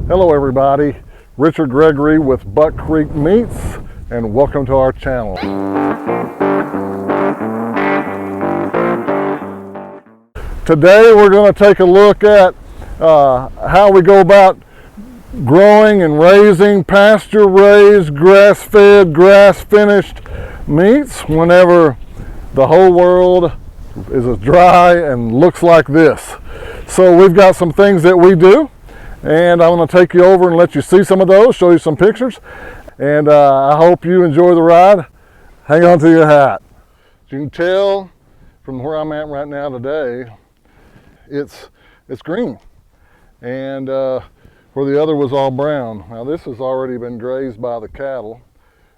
Hello everybody, Richard Gregory with Buck Creek Meats, and welcome to our channel. Today we're going to take a look at how we go about growing and raising pasture raised, grass-fed, grass-finished meats whenever the whole world is as dry and looks like this. So we've got some things that we do, and I'm going to take you over and let you see some of those, show you some pictures, and I hope you enjoy the ride. Hang on to your hat. As you can tell from where I'm at right now today, it's green, and where the other was all brown. Now this has already been grazed by the cattle,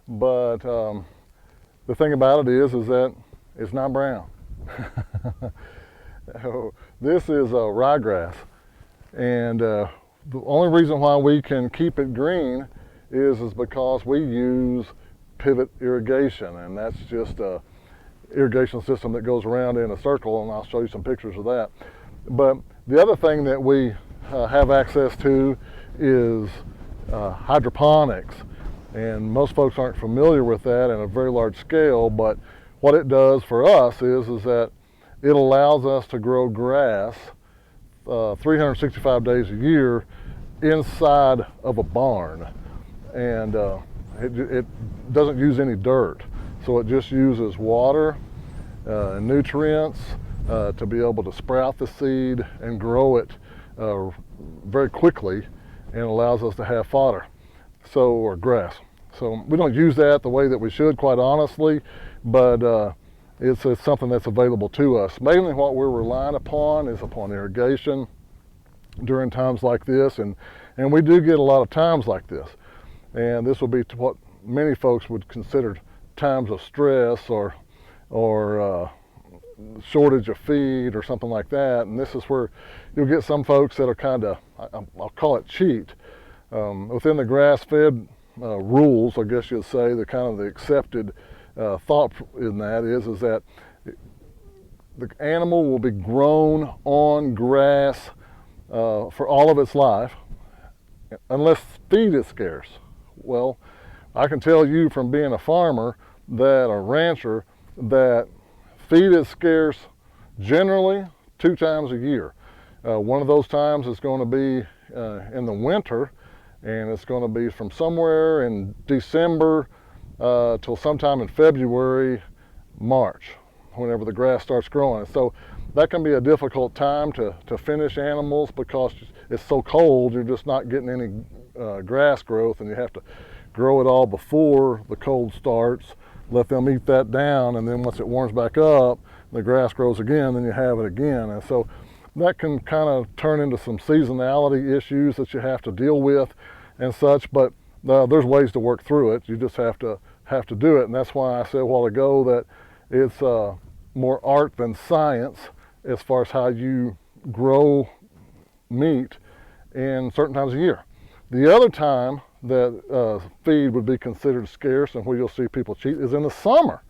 but the thing about it is that it's not brown. This is ryegrass, and the only reason why we can keep it green is because we use pivot irrigation, and that's just a irrigation system that goes around in a circle, and I'll show you some pictures of that. But the other thing that we have access to is hydroponics, and most folks aren't familiar with that in a very large scale, but what it does for us is that it allows us to grow grass 365 days a year inside of a barn, and it doesn't use any dirt, so it just uses water and nutrients to be able to sprout the seed and grow it very quickly, and allows us to have fodder, or grass. So we don't use that the way that we should, quite honestly, but it's something that's available to us. Mainly what we're relying upon is upon irrigation during times like this, and we do get a lot of times like this, and this will be what many folks would consider times of stress or shortage of feed or something like that. And this is where you'll get some folks that are kind of, I'll call it cheat, within the grass-fed rules, I guess you'd say, the kind of the accepted thought in that is that the animal will be grown on grass for all of its life unless feed is scarce. Well, I can tell you from being a farmer, that a rancher, that feed is scarce generally 2 times a year. One of those times is going to be in the winter, and it's going to be from somewhere in December till sometime in February, March, whenever the grass starts growing. So that can be a difficult time to finish animals, because it's so cold, you're just not getting any grass growth, and you have to grow it all before the cold starts, let them eat that down, and then once it warms back up, the grass grows again, then you have it again. And so that can kind of turn into some seasonality issues that you have to deal with and such, but there's ways to work through it. You just have to do it, and that's why I said a while ago that it's more art than science as far as how you grow meat in certain times of year. The other time that feed would be considered scarce and where you'll see people cheat is in the summer,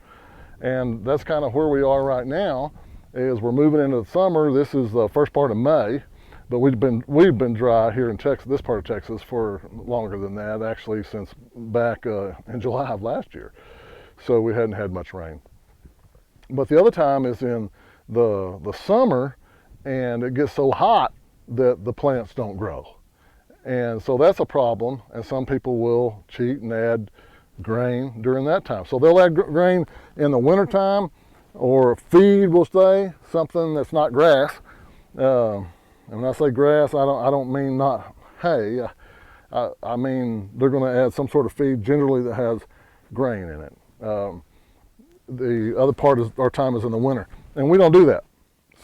and that's kind of where we are right now. Is we're moving into the summer. This is the first part of May, but we've been dry here in Texas, this part of Texas, for longer than that, actually since back in July of last year. So we hadn't had much rain. But the other time is in the summer, and it gets so hot that the plants don't grow. And so that's a problem, and some people will cheat and add grain during that time. So they'll add grain in the wintertime, or feed will stay something that's not grass. And when I say grass, I don't mean not hay. I mean they're going to add some sort of feed generally that has grain in it. The other part of our time is in the winter, and we don't do that.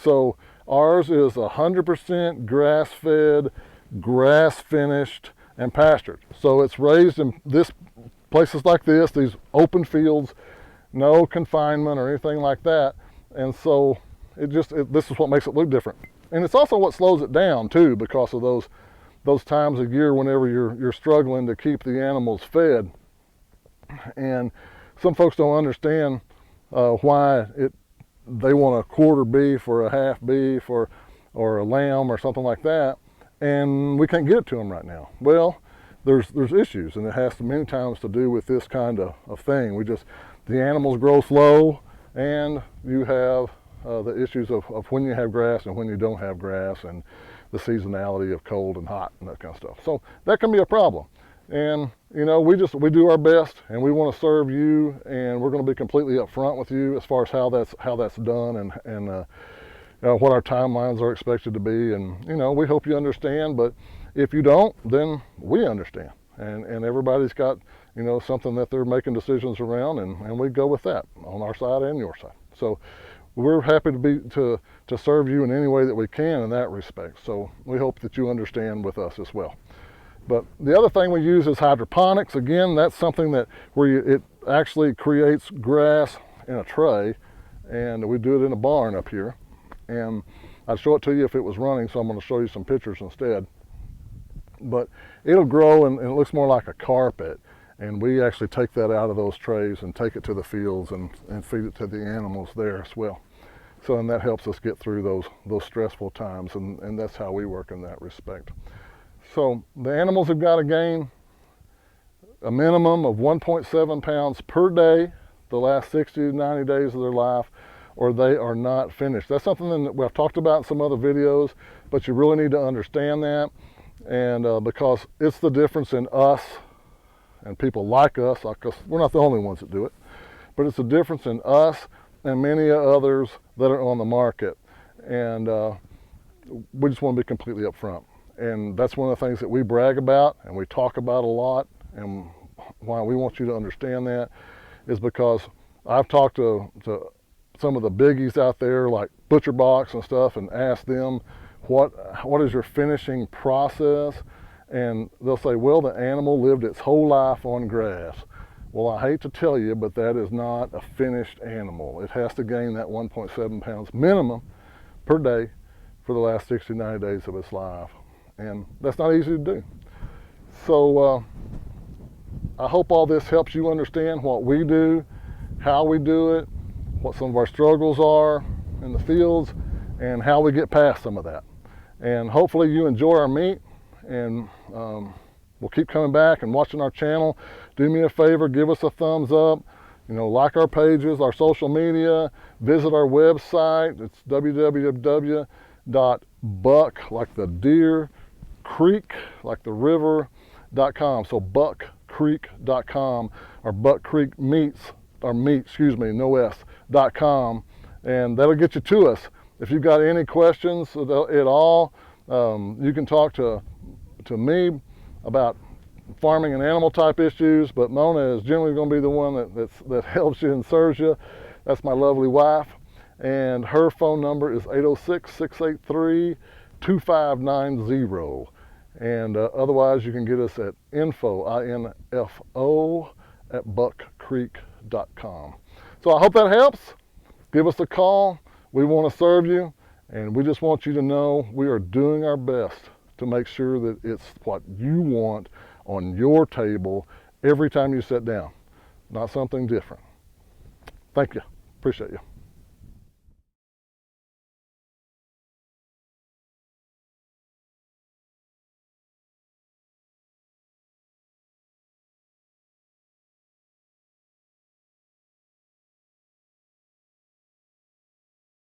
So ours is 100% grass-fed, grass-finished, and pastured. So it's raised in places like this, these open fields, no confinement or anything like that. And so this is what makes it look different. And it's also what slows it down too, because of those times of year whenever you're struggling to keep the animals fed. And some folks don't understand why they want a quarter beef or a half beef or a lamb or something like that. and we can't get it to them right now. Well, there's issues, and it has many times to do with this kind of thing. The animals grow slow, and you have the issues of when you have grass and when you don't have grass, and the seasonality of cold and hot and that kind of stuff. So that can be a problem. And you know, we do our best, and we want to serve you, and we're going to be completely upfront with you as far as how that's done, and what our timelines are expected to be. And you know, we hope you understand, but if you don't, then we understand, and everybody's got, you know, something that they're making decisions around, and we go with that on our side and your side. So we're happy to serve you in any way that we can in that respect. So we hope that you understand with us as well. But the other thing we use is hydroponics. Again, that's something that it actually creates grass in a tray, and we do it in a barn up here. And I'd show it to you if it was running, so I'm going to show you some pictures instead. But it'll grow, and it looks more like a carpet. And we actually take that out of those trays and take it to the fields and feed it to the animals there as well. So, and that helps us get through those stressful times, and that's how we work in that respect. So the animals have got to gain a minimum of 1.7 pounds per day the last 60 to 90 days of their life, or they are not finished. That's something that we've talked about in some other videos, but you really need to understand that, and because it's the difference in us and people like us, because we're not the only ones that do it, but it's the difference in us and many others that are on the market. And we just want to be completely upfront. And that's one of the things that we brag about and we talk about a lot, and why we want you to understand that is because I've talked to some of the biggies out there like Butcher Box and stuff, and asked them what is your finishing process, and they'll say, well, the animal lived its whole life on grass. Well, I hate to tell you, but that is not a finished animal. It has to gain that 1.7 pounds minimum per day for the last 60, 90 days of its life. And that's not easy to do. So I hope all this helps you understand what we do, how we do it, what some of our struggles are in the fields, and how we get past some of that. And hopefully you enjoy our meat, and we'll keep coming back and watching our channel. Do me a favor, give us a thumbs up, you know, like our pages, our social media, visit our website. It's www.buck, like the deer, creek, like the river.com. So buckcreek.com, or Buck Creek Meats, or meat, excuse me, no s.com, and that'll get you to us. If you've got any questions at all, you can talk to me about farming and animal type issues, but Mona is generally going to be the one that helps you and serves you. That's my lovely wife, and her phone number is 806-683-2590. And otherwise you can get us at info at buckcreek.com. So I hope that helps. Give us a call. We want to serve you, and we just want you to know we are doing our best to make sure that it's what you want on your table every time you sit down, not something different. Thank you. Appreciate you.